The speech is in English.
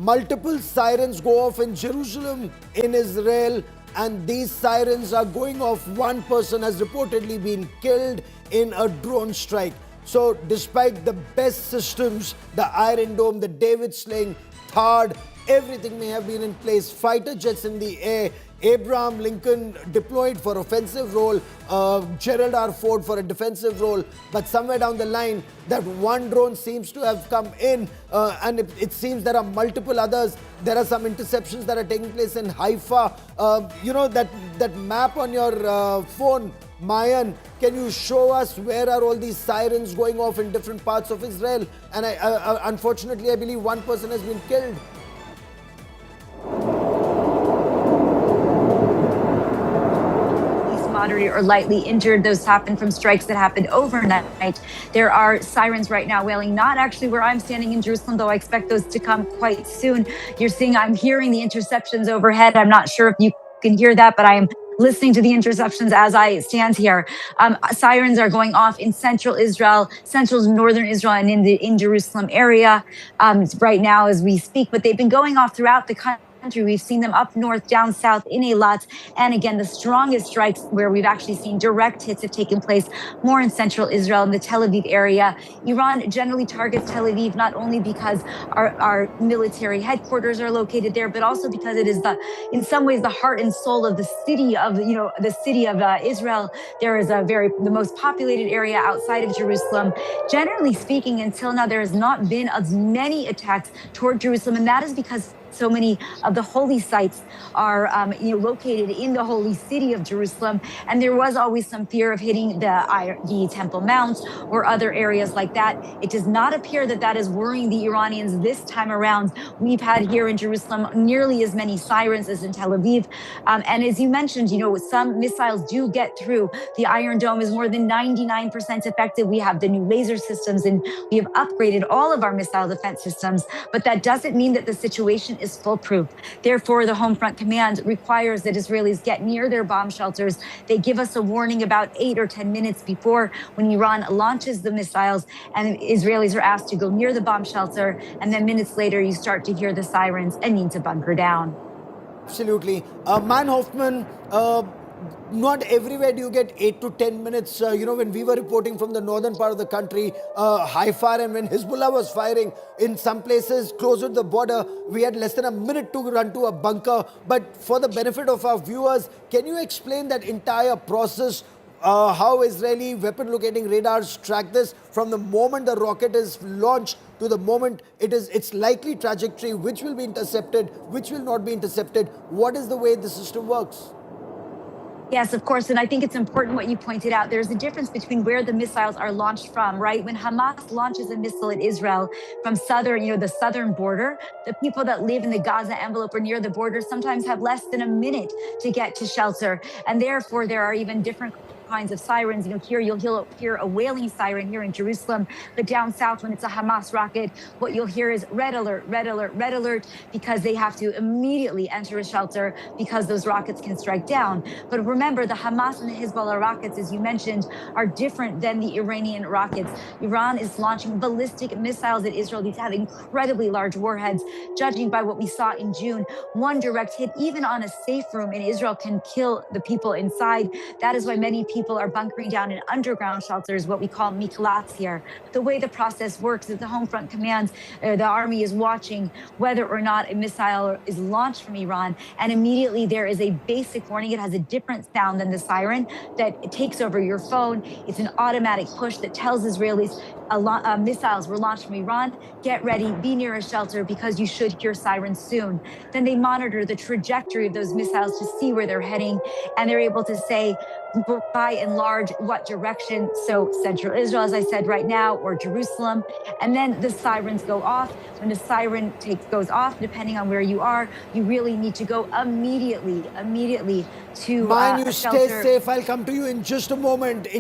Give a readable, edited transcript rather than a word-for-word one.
multiple sirens go off in Jerusalem, in Israel, and these sirens are going off. One person has reportedly been killed in a drone strike. So despite the best systems, the Iron Dome, the David Sling, THAAD, everything may have been in place, fighter jets in the air, Abraham Lincoln deployed for offensive role, Gerald R. Ford for a defensive role, but somewhere down the line, that one drone seems to have come in, and it seems there are multiple others. There are some interceptions that are taking place in Haifa. You know, that map on your phone, Mayan, can you show us where are all these sirens going off in different parts of Israel? And unfortunately, I believe one person has been killed. Moderate or lightly injured. Those happen from strikes that happened overnight. There are sirens right now wailing, not actually where I'm standing in Jerusalem, though I expect those to come quite soon. I'm hearing the interceptions overhead. I'm not sure if you can hear that, but I am listening to the interceptions as I stand here. Sirens are going off in central Israel, central northern Israel, and in Jerusalem area right now as we speak, but they've been going off throughout the country. We've seen them up north, down south, in Eilat. And again, the strongest strikes where we've actually seen direct hits have taken place more in central Israel, in the Tel Aviv area. Iran generally targets Tel Aviv not only because our military headquarters are located there, but also because it is in some ways, the heart and soul of the city of, Israel. There is the most populated area outside of Jerusalem. Generally speaking, until now, there has not been as many attacks toward Jerusalem, and that is because so many of the holy sites are located in the holy city of Jerusalem. And there was always some fear of hitting the Temple Mount or other areas like that. It does not appear that is worrying the Iranians this time around. We've had here in Jerusalem nearly as many sirens as in Tel Aviv. And as you mentioned, some missiles do get through. The Iron Dome is more than 99% effective. We have the new laser systems, and we have upgraded all of our missile defense systems. But that doesn't mean that the situation is foolproof. Therefore, the Home Front Command requires that Israelis get near their bomb shelters. They give us a warning about 8 or 10 minutes before when Iran launches the missiles, and Israelis are asked to go near the bomb shelter. And then minutes later, you start to hear the sirens and need to bunker down. Absolutely. Man Hoffman, not everywhere do you get 8 to 10 minutes. When we were reporting from the northern part of the country, Haifa, and when Hezbollah was firing, in some places closer to the border, we had less than a minute to run to a bunker. But for the benefit of our viewers, can you explain that entire process? How Israeli weapon locating radars track this from the moment the rocket is launched to the moment its likely trajectory, which will be intercepted, which will not be intercepted. What is the way the system works? Yes, of course. And I think it's important what you pointed out. There's a difference between where the missiles are launched from, right? When Hamas launches a missile at Israel from the southern border, the people that live in the Gaza envelope or near the border sometimes have less than a minute to get to shelter. And therefore, there are even different kinds of sirens. Here you'll hear a wailing siren here in Jerusalem, but down south when it's a Hamas rocket, what you'll hear is red alert, red alert, red alert, because they have to immediately enter a shelter because those rockets can strike down. But remember, the Hamas and the Hezbollah rockets, as you mentioned, are different than the Iranian rockets. Iran is launching ballistic missiles at Israel. These have incredibly large warheads. Judging by what we saw in June, one direct hit, even on a safe room in Israel, can kill the people inside. That is why many people are bunkering down in underground shelters, what we call miklats here. The way the process works is the Home Front Command, the army is watching whether or not a missile is launched from Iran, and immediately there is a basic warning. It has a different sound than the siren that takes over your phone. It's an automatic push that tells Israelis missiles were launched from Iran. Get ready, be near a shelter because you should hear sirens soon. Then they monitor the trajectory of those missiles to see where they're heading, and they're able to say, by and large, what direction. So central Israel, as I said right now, or Jerusalem. And then the sirens go off. When the siren goes off, depending on where you are, you really need to go immediately to Mine, you a shelter. stay safe. I'll come to you in just a moment.